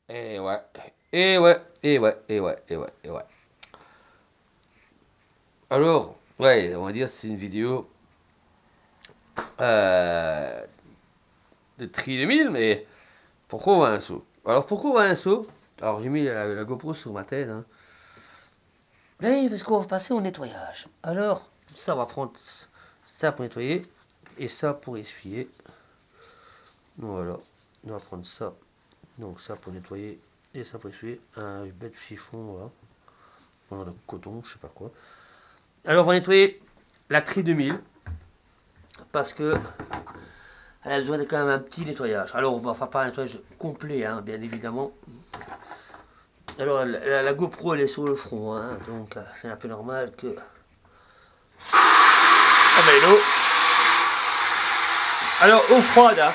Et ouais. Et ouais. Et ouais. Et ouais. Et ouais. Et ouais. Alors, ouais, on va dire c'est une vidéo euh, de tri 2000, mais pourquoi on va un saut? Alors pourquoi on va un saut? Alors j'ai mis la GoPro sur ma tête, hein. Oui, parce qu'on va passer au nettoyage. Alors, ça on va prendre ça pour nettoyer et ça pour essuyer. Donc voilà, on va prendre ça. Donc ça pour nettoyer et ça pour essuyer. Un bête chiffon, voilà. Voilà, de coton, je sais pas quoi. Alors on va nettoyer la tri 2000 parce que elle a besoin de quand même un petit nettoyage. Alors on va faire pas un nettoyage complet, hein, bien évidemment. Alors la GoPro elle est sur le front, hein, donc c'est un peu normal que. Ah ben l'eau. Alors eau froide, hein.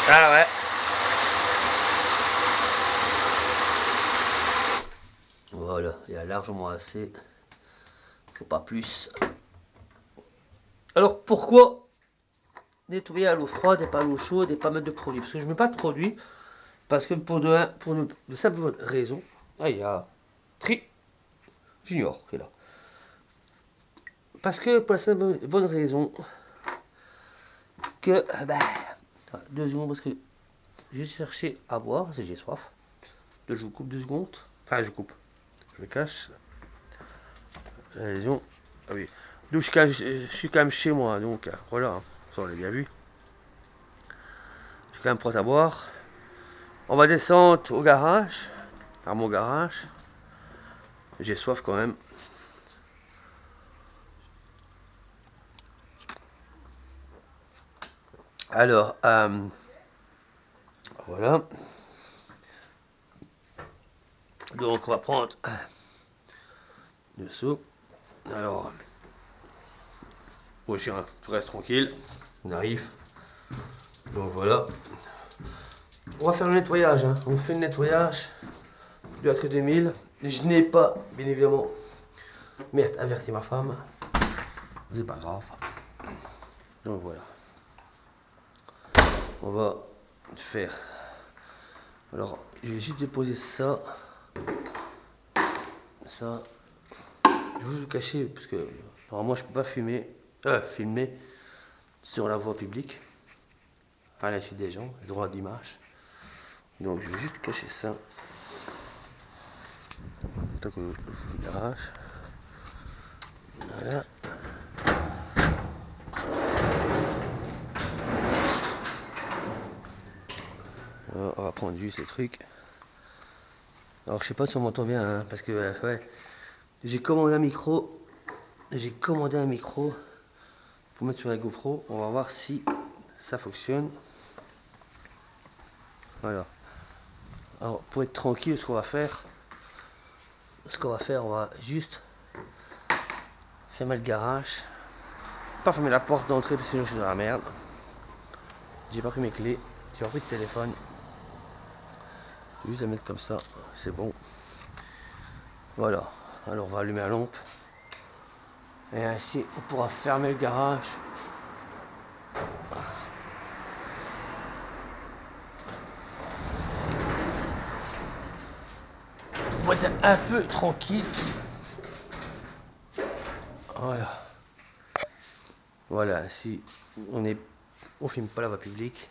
Ah ouais. Voilà, il y a largement assez. Faut pas plus. Alors pourquoi nettoyer à l'eau froide et pas à l'eau chaude et pas mettre de produit? Parce que je mets pas de produit. Parce que pour de simple raison. Ah, il y a Tri Junior qui est là. Parce que pour la simple bonne raison que. Ben, 2 secondes parce que j'ai cherché à boire, parce que j'ai soif. Je vous coupe 2 secondes. Enfin, je coupe. Je le cache. Raison. Ah oui. Donc je suis quand même chez moi, donc voilà. Hein. Ça on l'a bien vu. Je suis quand même prêt à boire. On va descendre au garage. À mon garage. J'ai soif quand même. Alors, voilà. Donc on va prendre le seau. Alors, bon chien, tu restes tranquille. On arrive. Donc voilà. On va faire le nettoyage. Hein. On fait le nettoyage du Acre 2000. Je n'ai pas, bien évidemment, merde, averti ma femme. C'est pas grave. Donc voilà. On va faire. Alors, je vais juste déposer ça. Ça. Je vais vous le cacher parce que normalement je peux pas filmer sur la voie publique. Enfin, la suite des gens, le droit d'image. Donc je vais juste cacher ça. Tant que je l'arrache. Voilà. Alors, on va prendre juste ces trucs. Alors je sais pas si on m'entend bien, hein, parce que ouais, j'ai commandé un micro. J'ai commandé un micro pour mettre sur la GoPro. On va voir si ça fonctionne. Voilà. Alors pour être tranquille, on va juste fermer le garage. Pas fermer la porte d'entrée parce que sinon je suis dans la merde. J'ai pas pris mes clés, j'ai pas pris de téléphone. Juste la mettre comme ça, c'est bon. Voilà. Alors on va allumer la lampe. Et ainsi on pourra fermer le garage. Pour être un peu tranquille. Voilà. Voilà, si on filme pas la voie publique.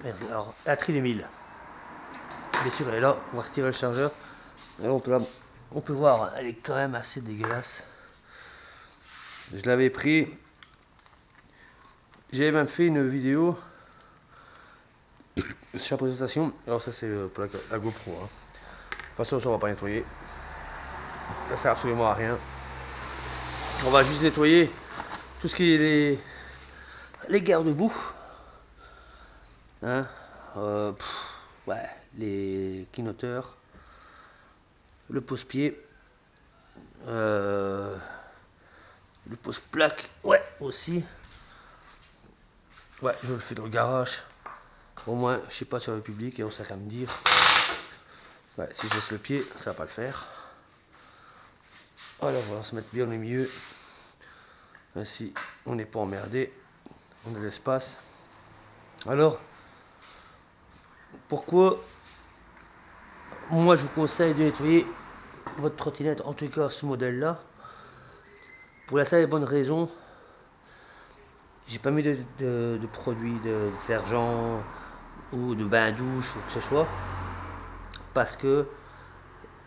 Alors, la tri 2000. Bien sûr, elle est là. On va retirer le chargeur. Et on peut voir, elle est quand même assez dégueulasse. Je l'avais pris. J'ai même fait une vidéo sur la présentation. Alors ça c'est pour la GoPro. Hein. De toute façon, ça on va pas nettoyer. Ça sert absolument à rien. On va juste nettoyer tout ce qui est les garde-boue. Hein. Ouais, les clignoteurs. Le pose-pied. Euh, le pose-plaque. Ouais, aussi. Ouais, je le fais dans le garage. Au moins, je sais pas sur le public et on sait qu'à me dire. Ouais, si je laisse le pied, ça va pas le faire. Alors, on va se mettre bien au milieu. Ainsi, on n'est pas emmerdé, on a l'espace. Alors, pourquoi moi je vous conseille de nettoyer votre trottinette, en tout cas ce modèle-là, pour la simple et bonne raison, j'ai pas mis de produits de détergent ou de bain-douche ou que ce soit, parce que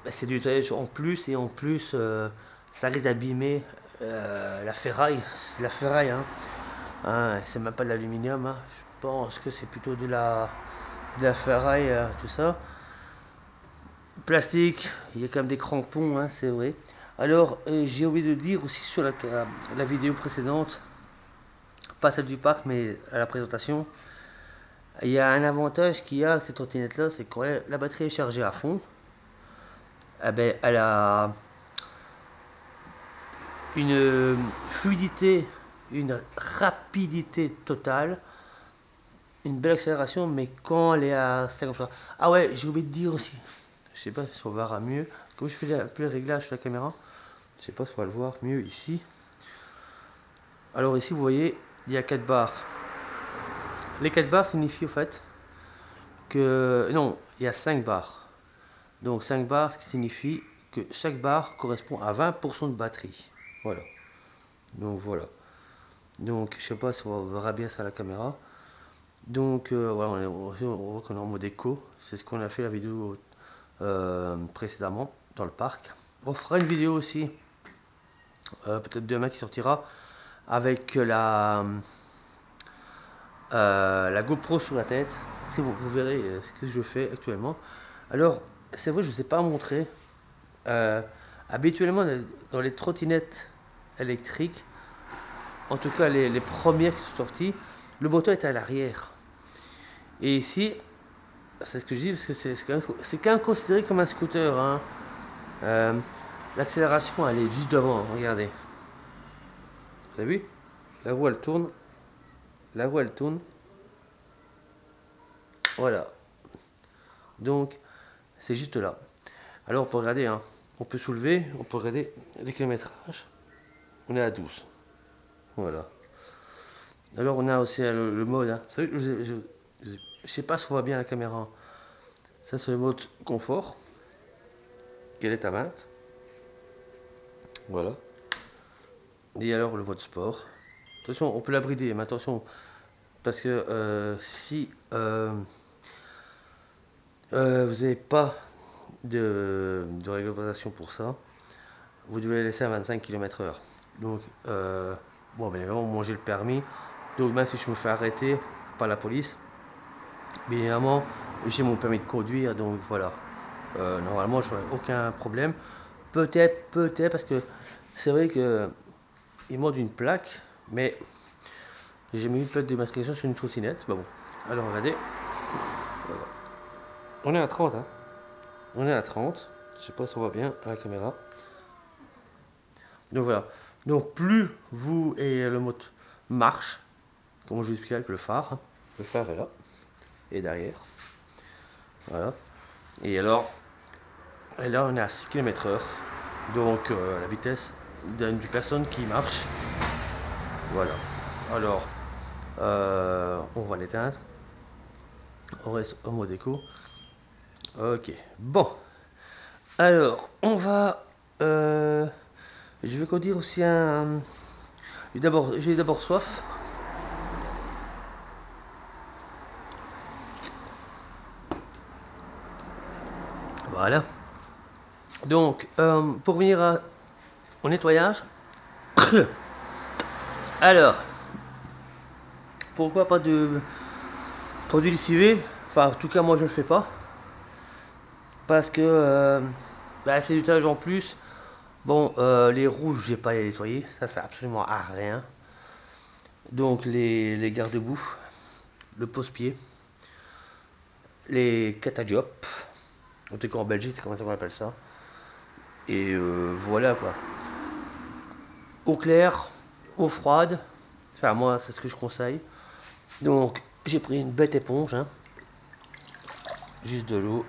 c'est du nettoyage en plus, et en plus ça risque d'abîmer la ferraille. C'est la ferraille, hein, c'est même pas de l'aluminium, hein. Je pense que c'est plutôt de la ferraille, tout ça. Plastique, il y a quand même des crampons, hein, c'est vrai. Alors, j'ai oublié de dire aussi sur la vidéo précédente, pas celle du parc, mais à la présentation, il y a un avantage qu'il y a avec cette trottinette-là, c'est que quand la batterie est chargée à fond, eh ben, elle a une fluidité, une rapidité totale, une belle accélération, mais quand elle est à 50%. Ah ouais, j'ai oublié de dire aussi, je sais pas si on verra mieux, comme je fais un peu les réglages sur la caméra, je sais pas si on va le voir mieux ici. Alors ici, vous voyez, il y a 4 barres. Les 4 barres signifient au fait que... Non, il y a 5 barres. Donc 5 barres, ce qui signifie que chaque barre correspond à 20% de batterie. Voilà. Donc voilà. Donc je sais pas si on verra bien ça à la caméra. Donc voilà, on voit qu'on est en mode éco. C'est ce qu'on a fait la vidéo précédemment dans le parc. On fera une vidéo aussi, peut-être demain qui sortira, avec la GoPro sur la tête. Si vous verrez ce que je fais actuellement. Alors, c'est vrai, je ne vous ai pas montré. Habituellement, dans les trottinettes électriques, en tout cas les premières qui sont sorties, le moteur est à l'arrière. Et ici, c'est ce que je dis parce que c'est quand même considéré comme un scooter, hein. L'accélération, elle est juste devant, regardez. Vous avez vu? La roue elle tourne. La roue elle tourne. Voilà. Donc, c'est juste là. Alors, on peut regarder, hein. On peut soulever, on peut regarder les kilométrages. On est à 12. Voilà. Alors, on a aussi le mode, hein. Vous savez, je sais pas si on voit bien la caméra. Ça, c'est le mode confort. Quelle est à 20. Voilà. Et alors, le mode sport. Attention, on peut la brider, mais attention. Parce que si vous n'avez pas de réglementation pour ça, vous devez la laisser à 25 km/h. Donc, bon, bien évidemment, moi j'ai le permis. Donc, même si je me fais arrêter par la police, bien évidemment, j'ai mon permis de conduire. Donc, voilà. Normalement, je n'aurai aucun problème. Peut-être, parce que c'est vrai que il manque une plaque, mais j'ai mis une plaque d'immatriculation sur une trottinette. Bah bon, alors regardez. Voilà. On est à 30, hein. On est à 30. Je sais pas si on voit bien à la caméra. Donc voilà. Donc plus vous et le mode marche, comme je vous expliquais avec le phare. Le phare est là. Et derrière. Voilà. Et alors, là on est à 6 km/h. Donc la vitesse d'une personne qui marche. Voilà. Alors, on va l'éteindre. On reste en mode éco. Ok. Bon. Alors, on va... je vais dire aussi un... J'ai d'abord soif. Voilà. Donc, pour venir au nettoyage. Alors, pourquoi pas de produit lessivé? Enfin, en tout cas, moi je ne le fais pas. Parce que c'est du nettoyage en plus. Bon, les rouges, j'ai pas à les nettoyer. Ça sert absolument à rien. Donc, les garde-boue, le pose-pied, les catadiopes. En tout cas, en Belgique, c'est comme ça qu'on appelle ça. Et voilà quoi. Eau claire, eau froide. Enfin, moi, c'est ce que je conseille. Donc, j'ai pris une bête éponge, hein. Juste de l'eau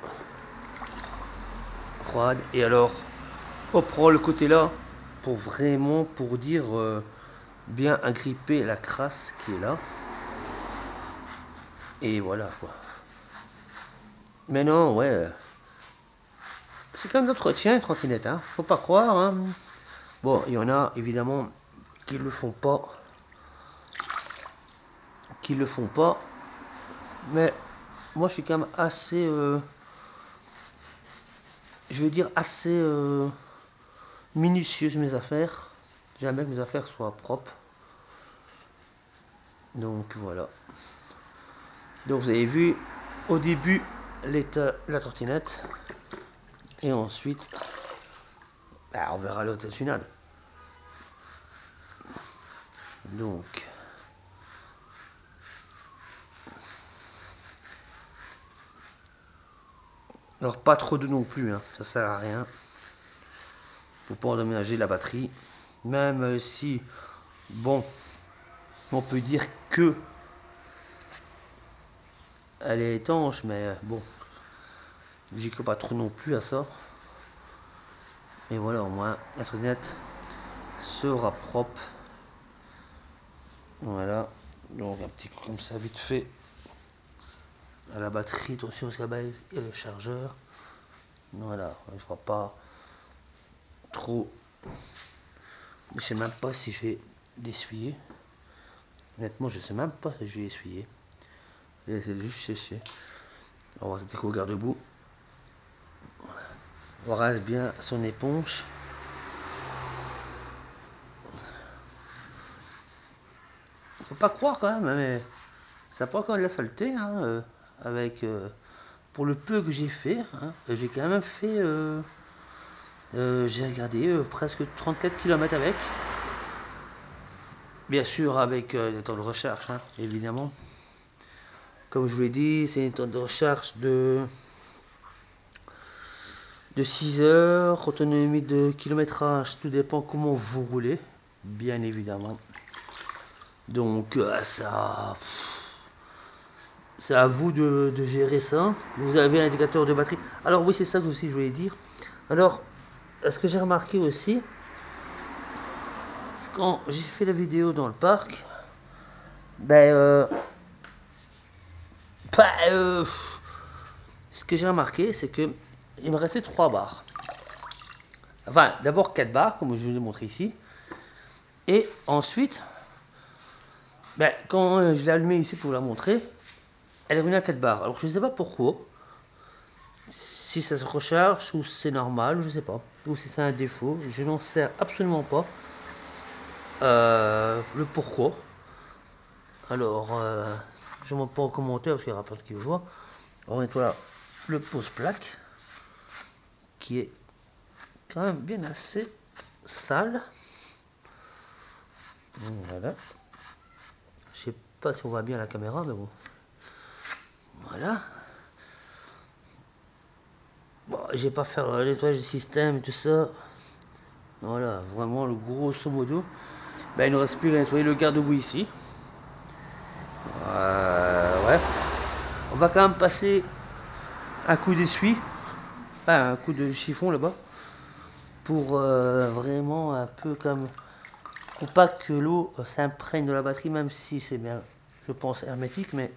froide. Et alors, on prend le côté là pour vraiment, pour dire bien agripper la crasse qui est là. Et voilà quoi. Mais non, ouais. C'est comme d'entretien, trottinette, hein. Faut pas croire, hein. Bon, il y en a évidemment qui le font pas. Qui le font pas. Mais moi je suis quand même assez. Je veux dire assez minutieux sur mes affaires. J'aime bien que mes affaires soient propres. Donc voilà. Donc vous avez vu au début l'état de la trottinette. Et ensuite, on verra l'hôtel final. Donc, alors pas trop de non plus, hein, ça sert à rien. Faut pas endommager la batterie. Même si, bon, on peut dire que elle est étanche, mais bon, j'y crois pas trop non plus à ça. Et voilà, au moins la trottinette sera propre. Voilà, donc un petit coup comme ça vite fait à la batterie, attention parce que et le chargeur. Voilà, il ne fera pas trop. Je sais même pas si je vais l'essuyer. Honnêtement, je sais même pas si je vais essuyer. C'est juste sécher. On va voir cette écho garde-boue. On rase bien son éponge. Faut pas croire quand même, mais ça prend quand même de la saleté, hein, avec pour le peu que j'ai fait, hein, j'ai quand même fait, j'ai regardé presque 34 km avec. Bien sûr avec des temps de recharge, hein, évidemment. Comme je vous l'ai dit, c'est une temps de recharge de 6 heures, autonomie de kilométrage, tout dépend comment vous roulez, bien évidemment. Donc ça, c'est à vous de gérer ça. Vous avez un indicateur de batterie. Alors oui, c'est ça que aussi je voulais dire. Alors, ce que j'ai remarqué aussi, quand j'ai fait la vidéo dans le parc, bah, ce que j'ai remarqué, c'est que il me restait 3 barres. Enfin, d'abord 4 barres, comme je vous ai montré ici. Et ensuite, quand je l'ai allumée ici pour vous la montrer, elle est revenue à 4 barres. Alors je ne sais pas pourquoi. Si ça se recharge ou c'est normal, je ne sais pas. Ou si c'est un défaut, je n'en sais absolument pas le pourquoi. Alors, je ne montre pas en commentaire parce qu'il y aura pas de qui voit. On va voilà le pose-plaque qui est quand même bien assez sale. Voilà. Je sais pas si on voit bien la caméra, mais bon. Voilà. Bon, j'ai pas faire le nettoyage du système et tout ça. Voilà, vraiment le grosso modo. Il nous reste plus à nettoyer le garde-boue ici. Ouais. On va quand même passer un coup d'essuie, enfin un coup de chiffon là-bas, pour vraiment un peu comme pour pas que l'eau s'imprègne de la batterie, même si c'est bien, je pense, hermétique, mais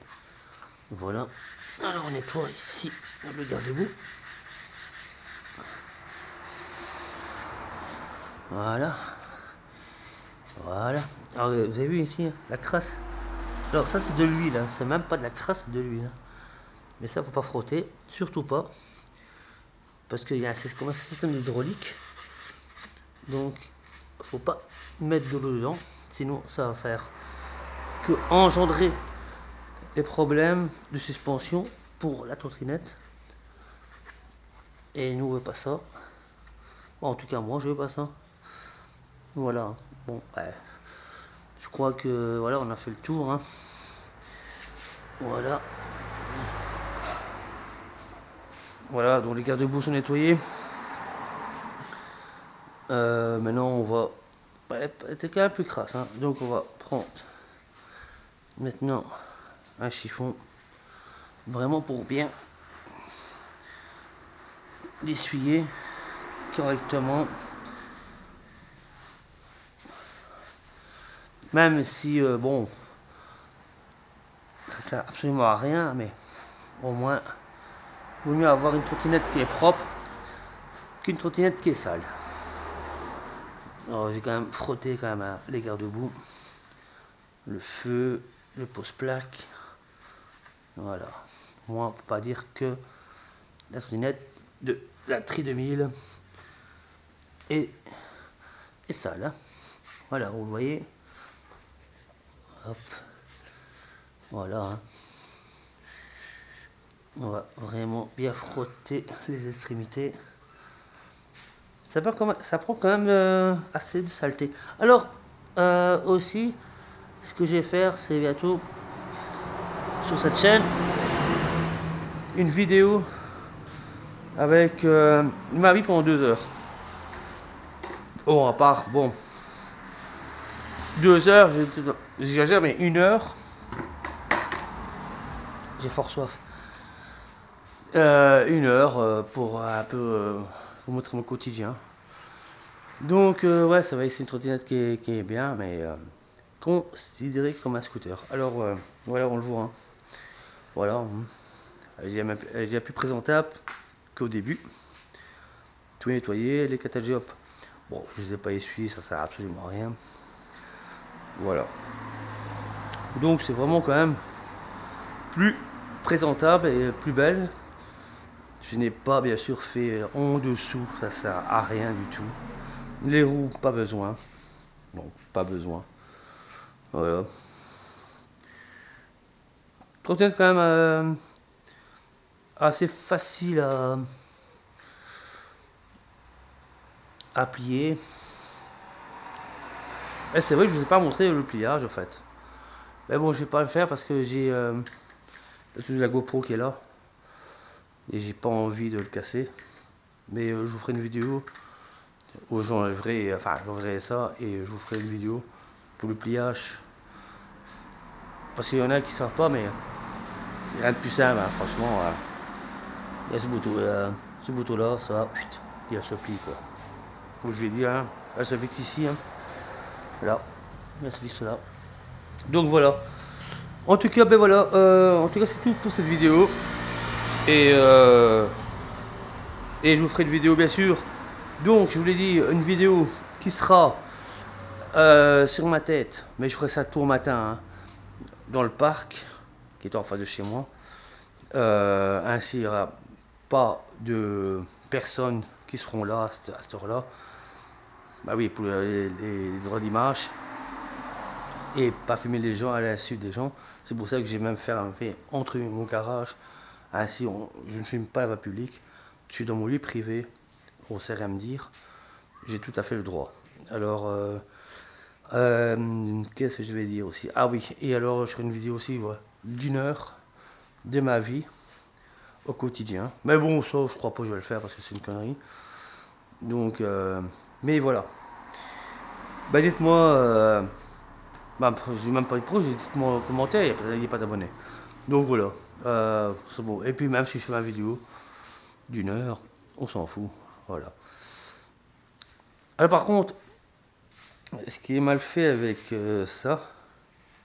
voilà. Alors on nettoie ici le garde-boue. Voilà. Voilà. Alors vous avez vu ici la crasse. Alors ça c'est de l'huile, hein. C'est même pas de la crasse, c'est de l'huile. Hein. Mais ça faut pas frotter, surtout pas. Parce qu'il y a un système hydraulique. Donc faut pas mettre de l'eau dedans. Sinon ça va faire que engendrer les problèmes de suspension pour la trottinette. Et nous on veut pas ça. Bon, en tout cas moi je veux pas ça. Voilà. Bon je crois que voilà on a fait le tour. Hein. Voilà. Voilà, donc les garde-boue sont nettoyés. Maintenant on va. Elle était quand même plus crasse, hein. Donc on va prendre maintenant un chiffon. Vraiment pour bien l'essuyer correctement. Même si, bon, ça sert absolument à rien, mais au moins, il vaut mieux avoir une trottinette qui est propre qu'une trottinette qui est sale. Alors j'ai quand même frotté quand même hein, les garde-boue, le feu, le pose-plaque. Voilà. Moi, on peut pas dire que la trottinette de la Tri 2000 est sale. Hein. Voilà, vous voyez. Hop. Voilà. Hein. On va vraiment bien frotter les extrémités. Ça prend quand même assez de saleté. Alors, aussi, ce que je vais faire, c'est bientôt sur cette chaîne une vidéo avec ma vie pendant 2 heures. Oh, à part, bon, 2 heures, j'exagère, mais 1 heure, j'ai fort soif. 1 heure pour un peu vous montrer mon quotidien. Donc, ouais, ça va être une trottinette qui est bien, mais considérée comme un scooter. Alors, voilà, on le voit. Hein. Voilà, hein. Elle est déjà plus présentable qu'au début. Tout nettoyé, les catalogues. Bon, je les ai pas essuyés, ça sert absolument à rien. Voilà. Donc c'est vraiment quand même plus présentable et plus belle. Je n'ai pas bien sûr fait en dessous, ça sert à rien du tout. Les roues, pas besoin. Bon, pas besoin. Voilà. Trottinette quand même assez facile à plier. Et c'est vrai que je ne vous ai pas montré le pliage en fait. Mais bon, je vais pas le faire parce que j'ai la GoPro qui est là. Et j'ai pas envie de le casser. Mais je vous ferai une vidéo où j'enlèverai ça et je vous ferai une vidéo pour le pliage. Parce qu'il y en a qui savent pas, mais c'est rien de plus simple, hein, franchement. Il y a ce bouton là, ça, puis elle se plie quoi. Comme je l'ai dit, hein, elle se fixe ici, hein, là, elle se fixe là. Donc voilà. En tout cas, ben voilà, en tout cas c'est tout pour cette vidéo. Et, et je vous ferai une vidéo bien sûr. Donc je vous l'ai dit, une vidéo qui sera sur ma tête, mais je ferai ça tôt au matin, hein, dans le parc, qui est en face de chez moi. Ainsi il n'y aura pas de personnes qui seront là à cette heure-là. Bah oui, pour les droits d'image. Et pas filmer les gens à l'insu des gens. C'est pour ça que j'ai même fait entre mon garage. Ainsi, je ne filme pas la voie publique. Je suis dans mon lit privé. On sait rien me dire. J'ai tout à fait le droit. Alors, qu'est-ce que je vais dire aussi? Ah oui, et alors je ferai une vidéo aussi voilà, d'1 heure de ma vie au quotidien. Mais bon, ça, je crois pas que je vais le faire parce que c'est une connerie. Donc, mais voilà. Bah, dites-moi. Bah, j'ai même pas de pro, j'ai dites-moi en commentaire, il n'y a pas d'abonnés. Donc voilà, c'est bon. Et puis même si je fais ma vidéo d'1 heure, on s'en fout. Voilà. Alors par contre, ce qui est mal fait avec ça,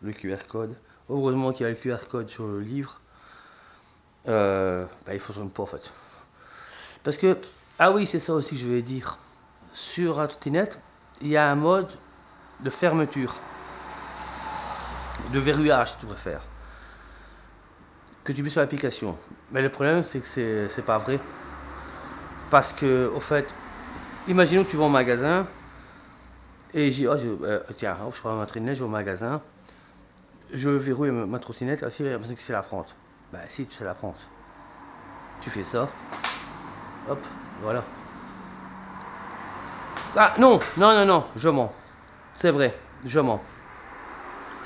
le QR code, heureusement qu'il y a le QR code sur le livre, bah, il fonctionne pas en fait. Parce que, ah oui, c'est ça aussi que je vais dire. Sur un trottinette, il y a un mode de fermeture, de verrouillage, si tu préfères, que tu mets sur l'application. Mais le problème, c'est que c'est pas vrai. Parce que, au fait, imaginons que tu vas au magasin et j'ai tiens, je prends ma trottinette, je vais au magasin, je verrouille ma trottinette, si j'ai l'impression que c'est la prendre. Bah si tu sais la prendre. Tu fais ça, hop, voilà. Ah non, non, non, non, je mens. C'est vrai, je mens.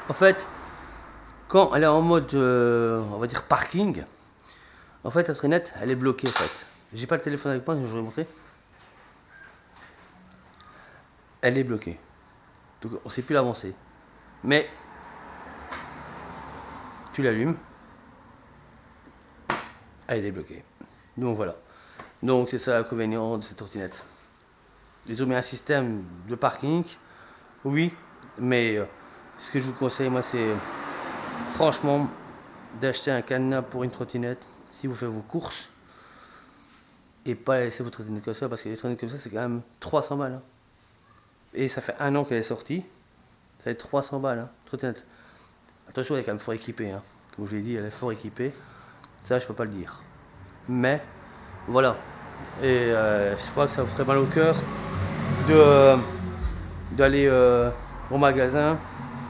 En fait, quand elle est en mode, on va dire parking, en fait la trottinette, elle est bloquée en fait. J'ai pas le téléphone avec moi, je vais vous montrer. Elle est bloquée. Donc on sait plus l'avancer. Mais tu l'allumes, elle est débloquée. Donc voilà. Donc c'est ça l'inconvénient de cette trottinette. Ils ont mis un système de parking, oui, mais Ce que je vous conseille, moi, c'est franchement d'acheter un cadenas pour une trottinette si vous faites vos courses et pas laisser votre trottinette comme ça parce que les trottinettes comme ça, c'est quand même 300 balles. Hein. Et ça fait un an qu'elle est sortie, ça va être 300 balles. Hein, trottinette. Attention, elle est quand même fort équipée. Hein. Comme je l'ai dit, elle est fort équipée. Ça, je peux pas le dire. Mais voilà. Et je crois que ça vous ferait mal au cœur de d'aller au magasin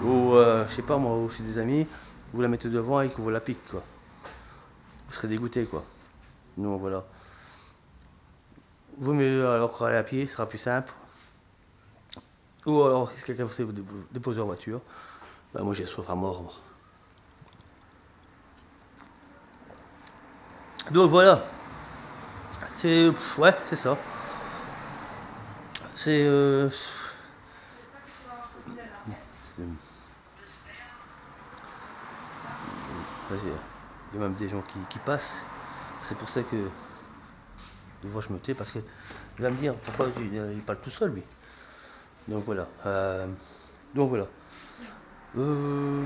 ou je sais pas moi, ou chez des amis, vous la mettez devant et que vous la piquez quoi. Vous serez dégoûté quoi. Donc voilà. Vaut mieux alors aller à pied, ce sera plus simple. Ou alors si quelqu'un vous déposer en voiture, bah, moi j'ai soif à mort. Donc voilà. C'est ouais, c'est ça. C'est il y a même des gens qui passent. C'est pour ça que des fois je me tais parce que il va me dire pourquoi il parle tout seul lui. Donc voilà. Donc voilà. Euh,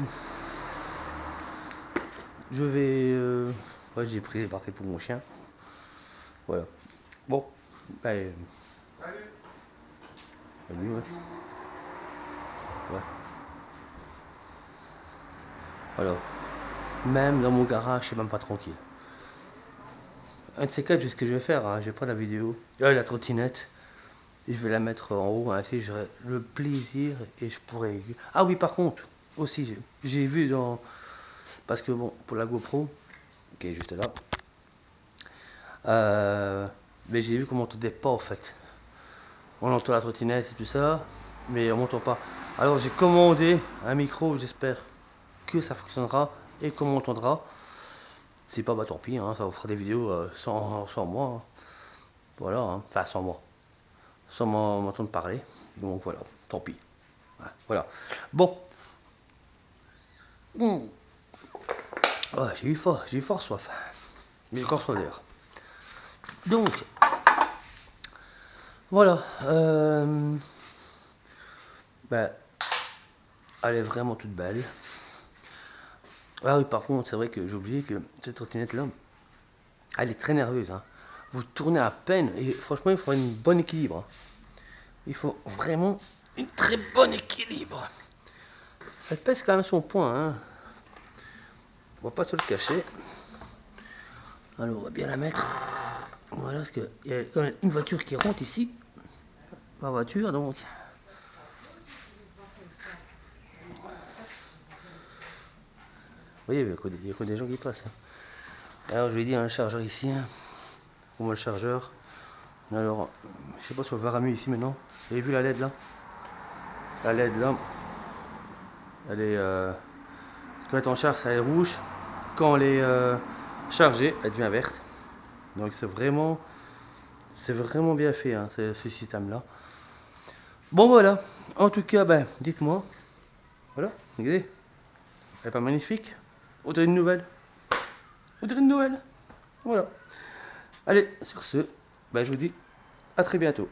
je vais. Ouais, j'ai pris les parties pour mon chien. Voilà. Bon. Ben, lui, ouais. Ouais. Voilà. Même dans mon garage, je suis même pas tranquille. Un de ces quatre, ce que je vais faire, hein, je vais prendre la vidéo, la trottinette, et je vais la mettre en haut, ainsi j'aurai le plaisir et je pourrai. Ah oui, par contre, aussi, j'ai vu dans. Parce que bon, pour la GoPro, qui est juste là, mais j'ai vu qu'on m'entendait pas en fait. On entend la trottinette et tout ça, mais on m'entend pas. Alors j'ai commandé un micro, j'espère que ça fonctionnera et qu'on m'entendra. Si pas, bah tant pis, hein, ça vous fera des vidéos sans moi. Hein. Voilà, hein. Enfin sans moi. Sans m'entendre parler. Donc voilà, tant pis. Ouais, voilà. Bon. Ouais, j'ai eu fort soif. Mais encore soif d'ailleurs. Donc, voilà. Bah, elle est vraiment toute belle. Ah oui, par contre, c'est vrai que j'ai oublié que cette trottinette là, elle est très nerveuse. Hein. Vous tournez à peine et franchement, il faut un bon équilibre. Hein. Il faut vraiment une très bonne équilibre. Elle pèse quand même son poids. Hein. On va pas se le cacher. Alors, on va bien la mettre. Voilà, parce qu'il y a quand même une voiture qui rentre ici. Pas voiture, donc. Vous voyez, il y a que des gens qui passent. Hein. Alors, je lui ai dit un chargeur ici. Hein. Pour moi, le chargeur. Alors, je sais pas si on le verra mieux ici maintenant. Vous avez vu la LED là? La LED là, elle est. Quand elle est en charge, elle est rouge. Quand elle est chargée, elle devient verte. Donc c'est vraiment bien fait hein, ce système là. Bon voilà. En tout cas, ben, dites-moi. Voilà, regardez. Elle est pas magnifique? On dirait une nouvelle. On dirait une nouvelle. Voilà. Allez, sur ce, ben, je vous dis à très bientôt.